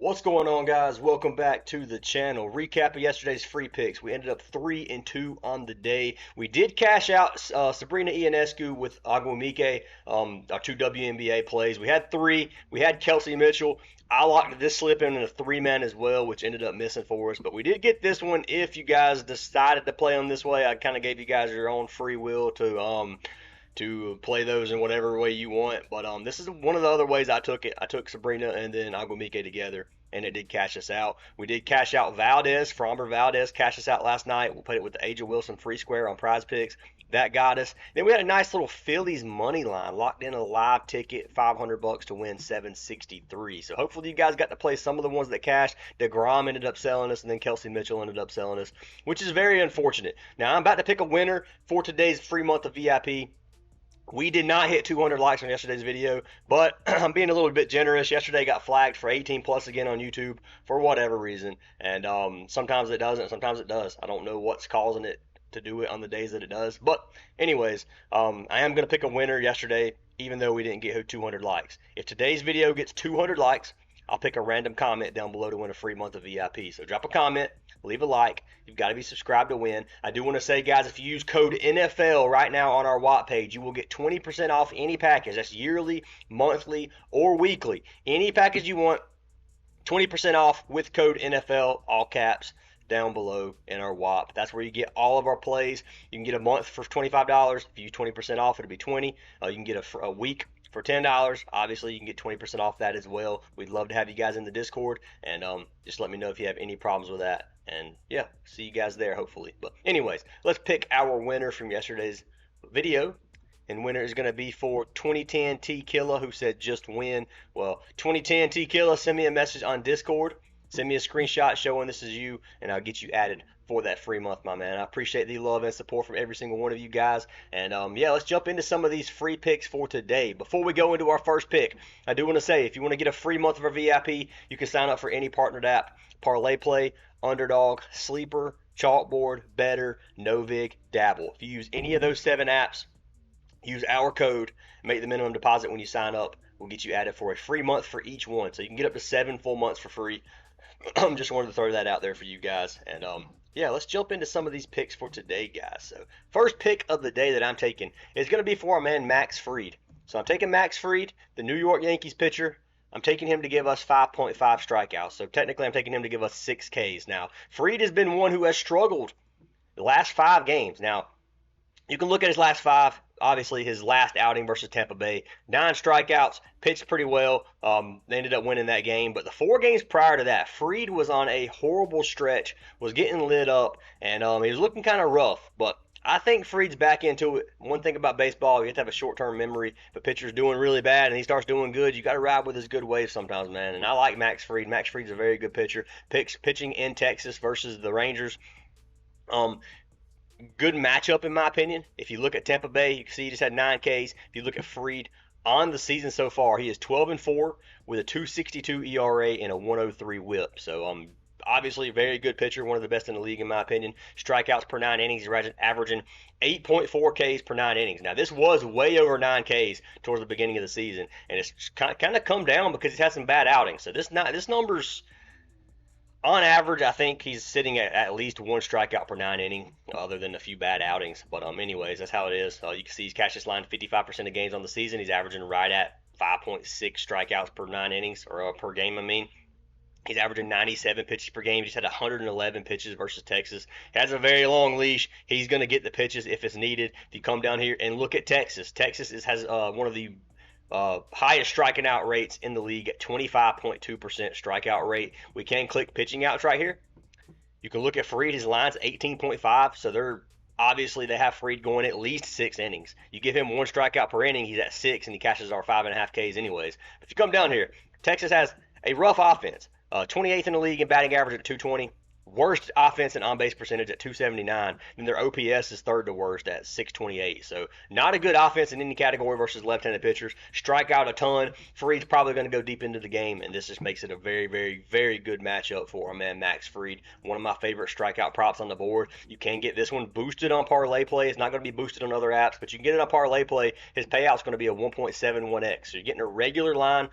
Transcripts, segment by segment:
What's going on, guys? Welcome back to the channel. Recap of yesterday's free picks. We ended up 3-2 on the day. We did cash out Sabrina Ionescu with Aguamike, our two WNBA plays. We had three. We had Kelsey Mitchell. I locked this slip in a three-man as well, which ended up missing for us. But we did get this one. If you guys decided to play them this way, I kind of gave you guys your own free will to play those in whatever way you want. But this is one of the other ways I took it. I took Sabrina and then Aguamike together, and it did cash us out. We did cash out Valdez. Framber Valdez cashed us out last night. We'll put it with the Aja Wilson free square on Prizepicks. That got us. Then we had a nice little Phillies money line. Locked in a live ticket, $500 to win 763. So hopefully you guys got to play some of the ones that cashed. DeGrom ended up selling us, and then Kelsey Mitchell ended up selling us, which is very unfortunate. Now I'm about to pick a winner for today's free month of VIP. We did not hit 200 likes on yesterday's video, but I'm being a little bit generous. Yesterday got flagged for 18 plus again on YouTube for whatever reason, and sometimes it doesn't, sometimes it does. I don't know what's causing it to do it on the days that it does. But anyways, I am going to pick a winner yesterday, even though we didn't get 200 likes. If today's video gets 200 likes, I'll pick a random comment down below to win a free month of VIP. So drop a comment, leave a like. You've got to be subscribed to win. I do want to say, guys, if you use code NFL right now on our Watt page, you will get 20% off any package. That's yearly, monthly, or weekly. Any package you want, 20% off with code NFL, all caps, down below in our WAP. That's where you get all of our plays. You can get a month for $25. If you use 20% off, it'll be $20. You can get a week for $10. Obviously, you can get 20% off that as well. We'd love to have you guys in the Discord, and just let me know if you have any problems with that. And yeah, see you guys there hopefully. But anyways, let's pick our winner from yesterday's video. And winner is going to be for 2010 T Killa, who said just win. Well, 2010 T Killa, send me a message on Discord. Send me a screenshot showing this is you, and I'll get you added for that free month, my man. I appreciate the love and support from every single one of you guys. And yeah, let's jump into some of these free picks for today. Before we go into our first pick, I do want to say, if you want to get a free month of our VIP, you can sign up for any partnered app: Parlay Play, Underdog, Sleeper, Chalkboard, Better, Novig, Dabble. If you use any of those 7 apps, use our code, make the minimum deposit when you sign up. We'll get you added for a free month for each one. So you can get up to 7 full months for free. Just wanted to throw that out there for you guys. And yeah, let's jump into some of these picks for today, guys. So first pick of the day that I'm taking is going to be for our man Max Fried. So I'm taking Max Fried, the New York Yankees pitcher. I'm taking him to give us 5.5 strikeouts. So technically I'm taking him to give us 6 Ks. Now, Fried has been one who has struggled the last 5 games. Now, you can look at his last 5. Obviously, his last outing versus Tampa Bay, 9 strikeouts, pitched pretty well. They ended up winning that game. But the 4 games prior to that, Fried was on a horrible stretch, was getting lit up, and he was looking kind of rough. But I think Fried's back into it. One thing about baseball, you have to have a short-term memory. If a pitcher's doing really bad and he starts doing good, you got to ride with his good waves sometimes, man. And I like Max Fried. Max Fried's a very good pitcher. Pitching in Texas versus the Rangers. Good matchup in my opinion. If you look at Tampa Bay, you can see he just had 9 Ks. If you look at Fried on the season so far, he is 12-4 with a 2.62 ERA and a 103 WHIP. So obviously a very good pitcher, one of the best in the league in my opinion. Strikeouts per 9 innings, he's averaging 8.4 Ks per 9 innings. Now this was way over 9 Ks towards the beginning of the season, and it's kind of come down because he's had some bad outings. So this number's, on average, I think he's sitting at least 1 strikeout per 9 inning, other than a few bad outings. But anyways, that's how it is. You can see he's cashed his line 55% of games on the season. He's averaging right at 5.6 strikeouts per 9 innings, or per game, I mean. He's averaging 97 pitches per game. He's had 111 pitches versus Texas. He has a very long leash. He's going to get the pitches if it's needed. If you come down here and look at Texas, Texas has one of the highest striking out rates in the league at 25.2% strikeout rate. We can click pitching outs right here. You can look at Fried. His line's 18.5, so they have Fried going at least 6 innings. You give him 1 strikeout per inning, he's at 6, and he catches our 5.5 Ks anyways. But if you come down here, Texas has a rough offense, 28th in the league in batting average at 220. Worst offense and on-base percentage at 279, and their OPS is 3rd to worst at 628. So not a good offense in any category versus left-handed pitchers. Strike out a ton. Fried's probably going to go deep into the game, and this just makes it a very, very, very good matchup for our man Max Fried. One of my favorite strikeout props on the board. You can get this one boosted on Parlay Play. It's not going to be boosted on other apps, but you can get it on Parlay Play. His payout's going to be a 1.71x. So you're getting a regular line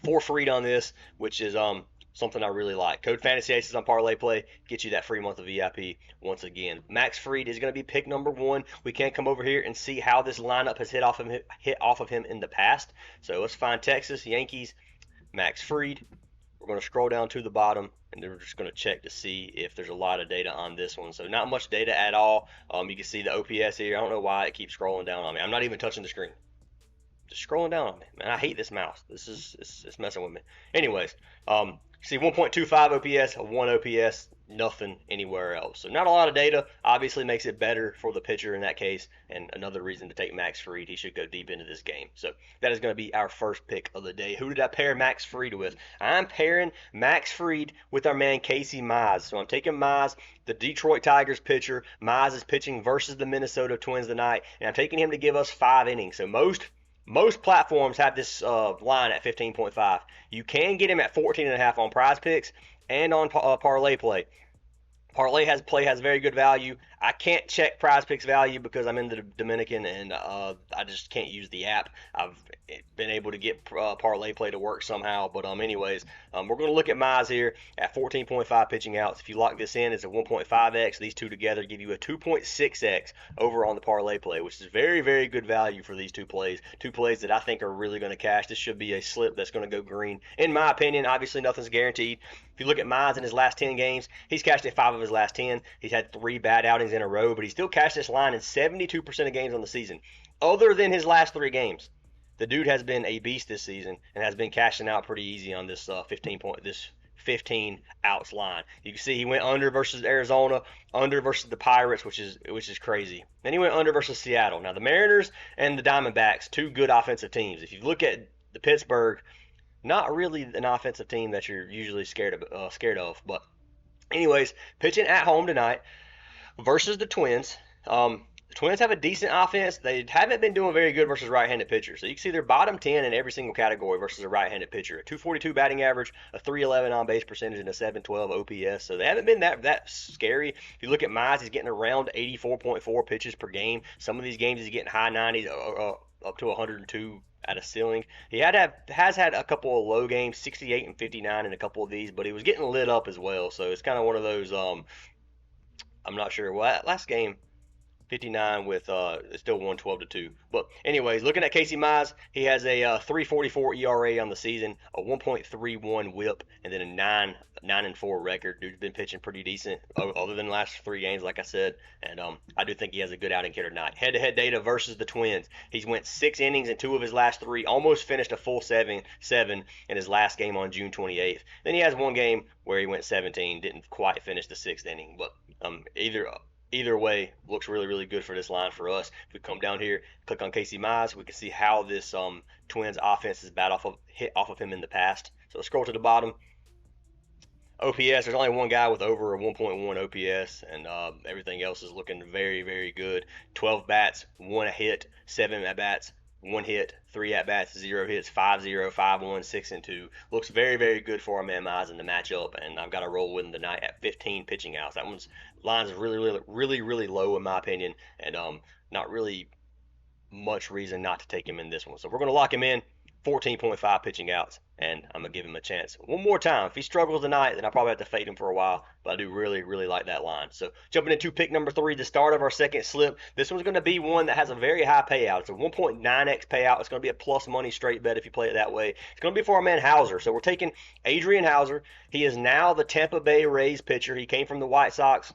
for free on this, which is something I really like. Code Fantasy Aces on Parlay Play gets you that free month of VIP once again. Max Fried is going to be pick number 1. We can't come over here and see how this lineup has hit off of him in the past. So let's find Texas Yankees, Max Fried. We're going to scroll down to the bottom, and then we're just going to check to see if there's a lot of data on this one. So not much data at all. You can see the OPS here. I don't know why it keeps scrolling down on me. I'm not even touching the screen. Just scrolling down on me. Man, I hate this mouse. It's messing with me. Anyways, see 1.25 OPS, 1 OPS, nothing anywhere else. So not a lot of data. Obviously makes it better for the pitcher in that case, and another reason to take Max Fried. He should go deep into this game. So that is going to be our first pick of the day. Who did I pair Max Fried with? I'm pairing Max Fried with our man Casey Mize. So I'm taking Mize, the Detroit Tigers pitcher. Mize is pitching versus the Minnesota Twins tonight, and I'm taking him to give us 5 innings. So most platforms have this line at 15.5. You can get him at 14.5 on Prizepicks and on Parlay Play. Parlay has very good value. I can't check Prizepicks value because I'm in the Dominican and I just can't use the app. I've been able to get Parlay Play to work somehow, but anyways, we're going to look at Mize here at 14.5 pitching outs. If you lock this in, it's a 1.5x. These two together give you a 2.6x over on the Parlay Play, which is very, very good value for these two plays that I think are really going to cash. This should be a slip that's going to go green. In my opinion, obviously nothing's guaranteed. If you look at Mize in his last 10 games, he's cashed in 5 of his last 10. He's had 3 bad outings in a row, but he still cashed this line in 72% of games on the season. Other than his last 3 games, the dude has been a beast this season and has been cashing out pretty easy on this 15 outs line. You can see he went under versus Arizona, under versus the Pirates, which is crazy. Then he went under versus Seattle. Now the Mariners and the Diamondbacks, 2 good offensive teams. If you look at the Pittsburgh, not really an offensive team that you're usually scared of. But anyways, pitching at home tonight versus the Twins. The Twins have a decent offense. They haven't been doing very good versus right-handed pitchers. So you can see they're bottom 10 in every single category versus a right-handed pitcher. A 242 batting average, a 311 on-base percentage, and a 712 OPS. So they haven't been that scary. If you look at Mize, he's getting around 84.4 pitches per game. Some of these games he's getting high 90s, up to 102 at a ceiling. He has had a couple of low games, 68 and 59 in a couple of these, but he was getting lit up as well. So it's kind of one of those, I'm not sure. Well, last game, 59 with it's still 112-2. But anyways, looking at Casey Mize, he has a 3.44 ERA on the season, a 1.31 WHIP, and then a 9-4 record. Dude's been pitching pretty decent, other than the last 3 games, like I said. And I do think he has a good outing here tonight. Head-to-head data versus the Twins. He's went 6 innings in 2 of his last 3, almost finished a full 7 in his last game on June 28th. Then he has 1 game where he went 17, didn't quite finish the 6th inning. But either way, looks really, really good for this line for us. If we come down here, click on Casey Mize, we can see how this Twins offense has hit off of him in the past. So let's scroll to the bottom. OPS, there's only one guy with over a 1.1 OPS, and everything else is looking very, very good. 12 bats, 1 hit, 7 at-bats, 1 hit, 3 at-bats, 0 hits, 5-0, 5-1, 6-2. Looks very, very good for our man Mize in the matchup, and I've got to roll with him tonight at 15 pitching outs. That line's really low in my opinion, and not really much reason not to take him in this one. So we're going to lock him in, 14.5 pitching outs, and I'm going to give him a chance one more time. If he struggles tonight, then I'll probably have to fade him for a while, but I do really, really like that line. So jumping into pick number 3, the start of our second slip. This one's going to be one that has a very high payout. It's a 1.9x payout. It's going to be a plus money straight bet if you play it that way. It's going to be for our man Houser. So we're taking Adrian Houser. He is now the Tampa Bay Rays pitcher. He came from the White Sox.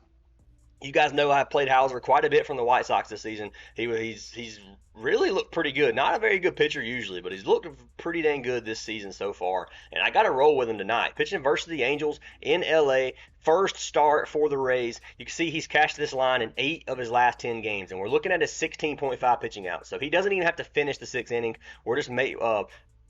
You guys know I've played Houser quite a bit from the White Sox this season. He's really looked pretty good. Not a very good pitcher usually, but he's looked pretty dang good this season so far. And I got to roll with him tonight. Pitching versus the Angels in LA. First start for the Rays. You can see he's cashed this line in 8 of his last 10 games. And we're looking at his 16.5 pitching out. So he doesn't even have to finish the 6th inning. We're just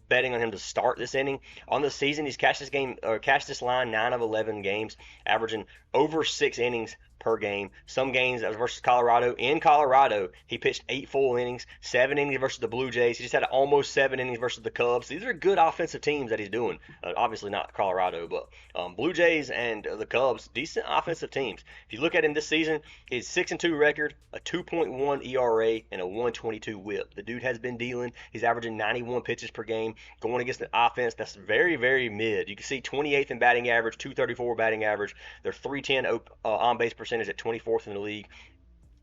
betting on him to start this inning. On the season, he's cashed this line 9 of 11 games, averaging over 6 innings per game. Some games that was versus Colorado. In Colorado, he pitched 8 full innings, 7 innings versus the Blue Jays. He just had almost 7 innings versus the Cubs. These are good offensive teams that he's doing. Obviously not Colorado, but Blue Jays and the Cubs, decent offensive teams. If you look at him this season, his 6-2 record, a 2.1 ERA, and a 122 WHIP. The dude has been dealing. He's averaging 91 pitches per game, going against an offense that's very, very mid. You can see 28th in batting average, 234 batting average. They're 310 on base percentage at 24th in the league.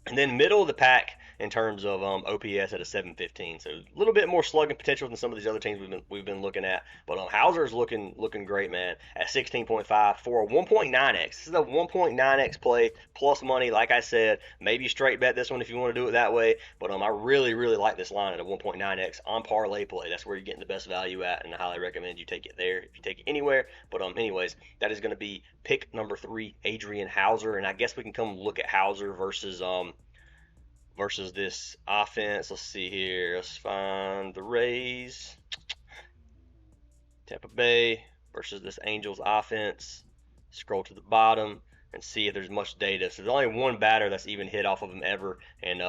And then middle of the pack in terms of OPS at a 715, so a little bit more slugging potential than some of these other teams we've been looking at. But Houser is looking great, man, at 16.5 for a 1.9x. This is a 1.9x play plus money. Like I said, maybe straight bet this one if you want to do it that way. But I really like this line at a 1.9x on parlay play. That's where you're getting the best value at, and I highly recommend you take it there if you take it anywhere. But anyways, that is going to be pick number 3, Adrian Houser, and I guess we can come look at Houser versus this offense. Let's see here. Let's find the Rays, Tampa Bay versus this Angels offense. Scroll to the bottom and see if there's much data. So there's only one batter that's even hit off of him ever, and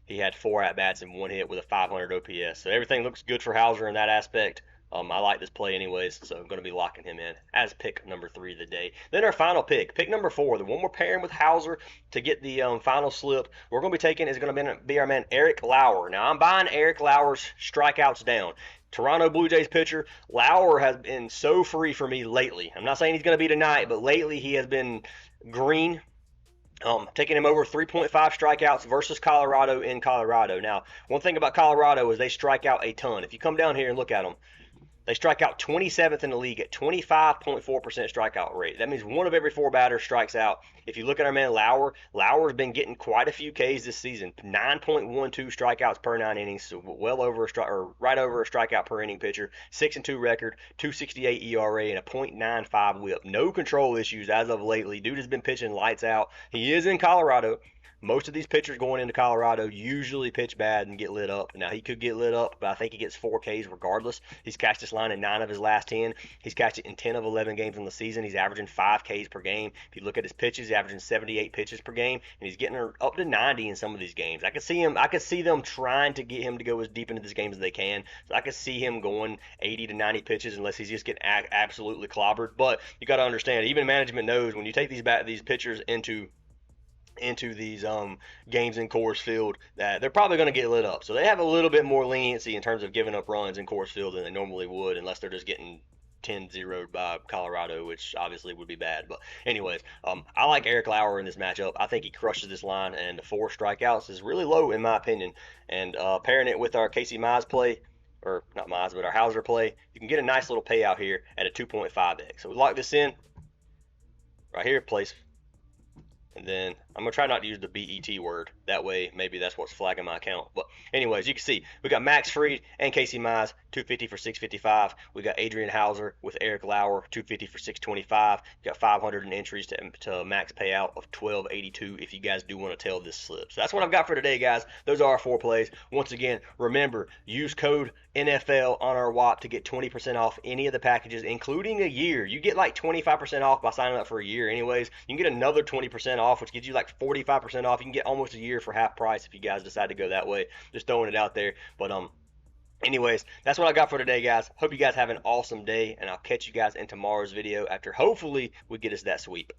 he had 4 at-bats and 1 hit with a 500 OPS. So everything looks good for Houser in that aspect. I like this play anyways, so I'm going to be locking him in as pick number 3 of the day. Then our final pick number 4, the one we're pairing with Houser to get the final slip. We're going to be taking is going to be our man Eric Lauer. Now, I'm buying Eric Lauer's strikeouts down. Toronto Blue Jays pitcher, Lauer has been so free for me lately. I'm not saying he's going to be tonight, but lately he has been green. Taking him over 3.5 strikeouts versus Colorado in Colorado. Now, one thing about Colorado is they strike out a ton. If you come down here and look at them, they strike out 27th in the league at 25.4% strikeout rate. That means 1 of every 4 batters strikes out. If you look at our man Lauer, Lauer's been getting quite a few Ks this season. 9.12 strikeouts per 9 innings, so well over right over a strikeout per inning pitcher. 6-2 record, 2.68 ERA, and a .95 WHIP. No control issues as of lately. Dude has been pitching lights out. He is in Colorado. Most of these pitchers going into Colorado usually pitch bad and get lit up. Now, he could get lit up, but I think he gets 4 Ks regardless. He's catched this line in 9 of his last 10. He's catched it in 10 of 11 games in the season. He's averaging 5 Ks per game. If you look at his pitches, he's averaging 78 pitches per game, and he's getting up to 90 in some of these games. I could see them trying to get him to go as deep into this game as they can. So I could see him going 80 to 90 pitches unless he's just getting absolutely clobbered. But you got to understand, even management knows when you take these pitchers into these games in Coors Field that they're probably going to get lit up. So they have a little bit more leniency in terms of giving up runs in Coors Field than they normally would, unless they're just getting 10-0'd by Colorado, which obviously would be bad. But anyways, I like Eric Lauer in this matchup. I think he crushes this line, and the 4 strikeouts is really low in my opinion. And pairing it with our Casey Mize play, or not Mize, but our Houser play, you can get a nice little payout here at a 2.5x. So we lock this in right here, place. And then I'm going to try not to use the BET word. That way, maybe that's what's flagging my account. But anyways, you can see we got Max Fried and Casey Mize, 250 for 655. We got Adrian Houser with Eric Lauer, 250 for 625. You got 500 in entries to max payout of 1282 if you guys do want to tail this slip. So that's what I've got for today, guys. Those are our 4 plays. Once again, remember, use code NFL on our WAP to get 20% off any of the packages, including a year. You get like 25% off by signing up for a year anyways. You can get another 20% off, which gives you like 45% off. You can get almost a year for half price if you guys decide to go that way. Just throwing it out there. But anyways, that's what I got for today, guys. Hope you guys have an awesome day, and I'll catch you guys in tomorrow's video after hopefully we get us that sweep.